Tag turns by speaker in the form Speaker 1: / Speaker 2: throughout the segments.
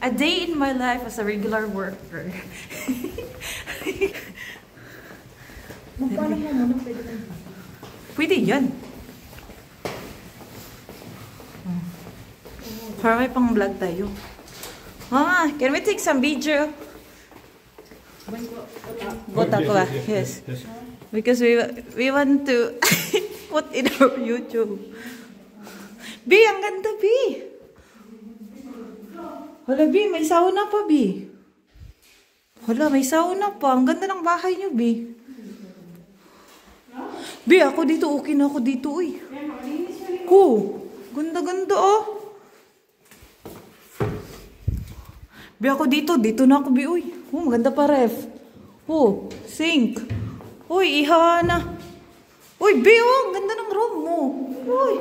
Speaker 1: A day in my life as a regular worker.
Speaker 2: Magpaano mo muna pwede ka?
Speaker 1: Pwede yan. Para may pang vlog tayo. Can we take some video? Bota ko ba? Yes. Because we want to put in our YouTube. B, ang ganda, B. Hala, B, may sauna pa, B. Hala, may sauna pa. Ang ganda ng bahay niyo, B. B, ako dito. Okay na ako dito, uy. Ganda-ganda, oh. B, ako dito. Dito na ako, B, uy. Maganda pa, ref. Sink. Uy, iha na. Uy, B, ang ganda ng room mo. Uy.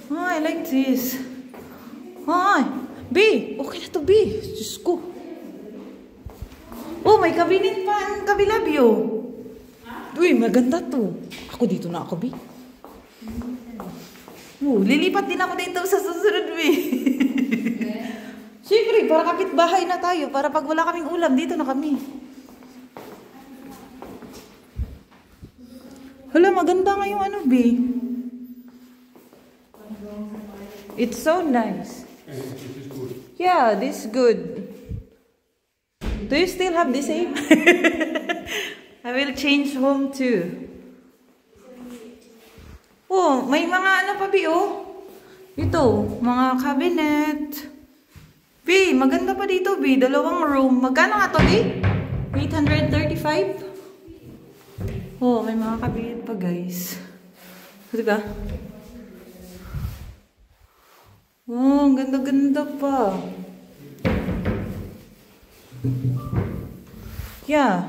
Speaker 1: I like this. B, okay na to, B. Diyos ko. May cabinet pa ang kabila, B, Uy, maganda to. Ako dito na ako, B. Lilipat din ako dito sa susunod, B. Siyempre, para kapitbahay na tayo. Para pag wala kaming ulam, dito na kami. Hala, maganda nga yung ano, B. It's so nice. Yeah, this is good. Do you still have the same? I will change home too. May mga ano pa, B, Ito, mga cabinet. B, maganda pa dito, B. 2 room. Magkano nga to, B? 835? May mga cabinet pa, guys. Diba? Ang ganda-ganda pa. Yeah.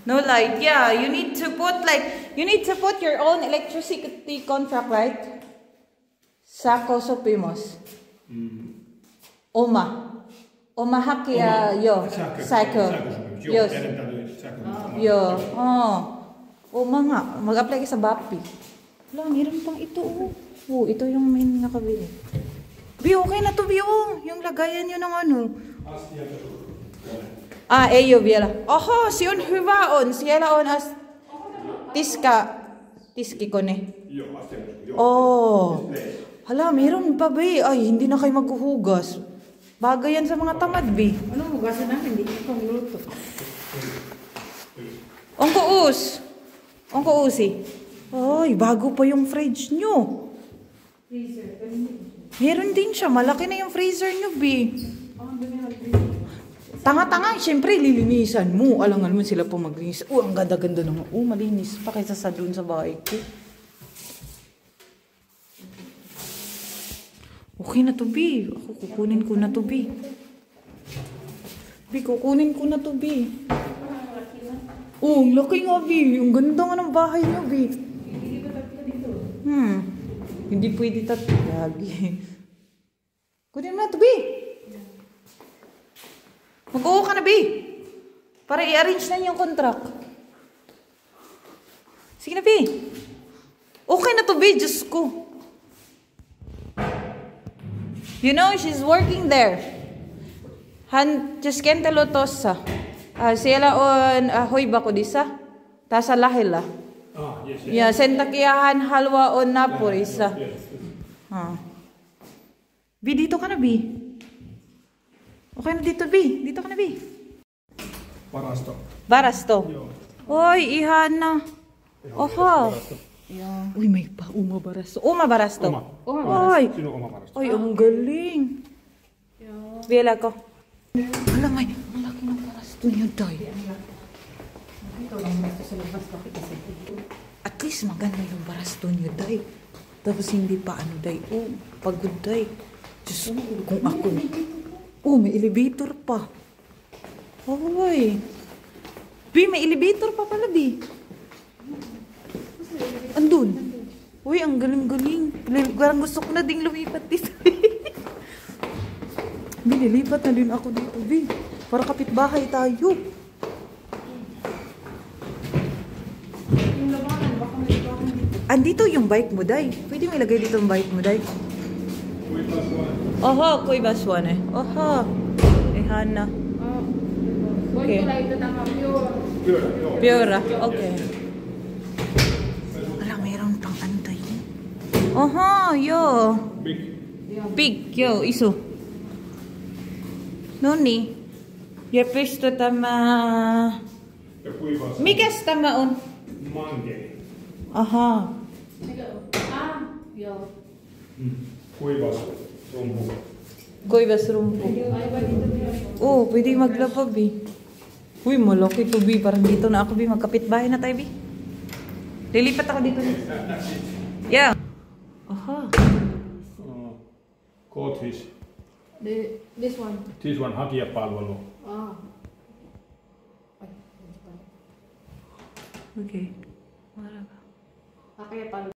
Speaker 1: No light. Yeah, you need to put your own electricity contract, right? Sako Supimos. Oma haki yo. Sako. Yes. Yo. Oma nga. Mag-apply ka sa BAPI. Wala, meron pang ito, ito yung main nakabili. B, okay na to, B, yung lagayan yun ng ano. Eyo, Biela. Siyon huwaon. Siyelaon as tiski ko ne. Hala, meron pa, B. Ay, hindi na kayo maghuhugas. Bagay yan sa mga tamad, B.
Speaker 2: Ano, hugasan namin, hindi ko pang luto.
Speaker 1: Ongko usi. Ay, bago pa yung fridge nyo.
Speaker 2: Freezer.
Speaker 1: Meron din siya. Malaki na yung freezer nyo, B. Tanga-tanga. Siyempre, lilinisan mo. Alangan mo sila po maglinis. Ang ganda-ganda naman. Malinis pa kaysa sa dun sa bahay ko. Okay na to, B. Ako, kukunin ko na to, B. Kukunin ko na to, B. Laki nga, B. Ang ganda nga ng bahay nyo, B. Hindi pwede lagi. Kunin mo na to, B. Mag-uho ka na, B. Para i-arrange na yung contract. Sige na, B. Okay na to, B. Diyos ko. You know, she's working there. Just kente lotosa. Sila on hoy bako disa. Tasa lahila.
Speaker 3: Yes.
Speaker 1: Yeah, sentakiyahan halwa on napurisa. B, dito ka na, B. Okay na dito, B. Dito ka na, B. Barasto. Oy, ihan na. Yeah. Uy, may pa. Barasto. Barasto. Oy.
Speaker 3: Sino Barasto?
Speaker 1: Ay, ang galing. Bela ko. Alam, may ang laki ng barasto niya, Day. At least maganda yung barasto niya, Day. Tapos hindi pa Day. Pagod, Day. Diyos ko, kung ako. May elevator pa. Oy. B, may elevator pa pala, B. Andun. Uy, ang galing-galing. Parang gusto ko na ding lumipat dito. Nilipat na din ako dito, B. Para kapitbahay tayo. Yung labanan, baka may labanan dito. Andito yung bike mo, Day. Pwede mo ilagay dito yung bike mo, Day. Oho, kuibas one eh. Oho. Hana.
Speaker 2: Okay. Ito tama, pure.
Speaker 1: Pure. Okay. Wala, mayroon pang antay. Oho, yo. Big, yo, iso. Noni. Yepisto tama. Mikas tama on.
Speaker 3: Mange.
Speaker 1: Aha.
Speaker 2: Yo.
Speaker 3: Kuivas. Rumpu.
Speaker 1: Kuibas rumpo. Oh, pwede maglaba, Bi. Uy, malaki to, Bi. Parang dito na ako, Bi. Magkapit bahay na tayo, Bi. Lilipat ako dito. Yeah. Aha.
Speaker 3: Codfish.
Speaker 2: This one.
Speaker 3: This one hakijapalvelu.
Speaker 1: Okay. Wala ka.
Speaker 2: Hakijapalvelu.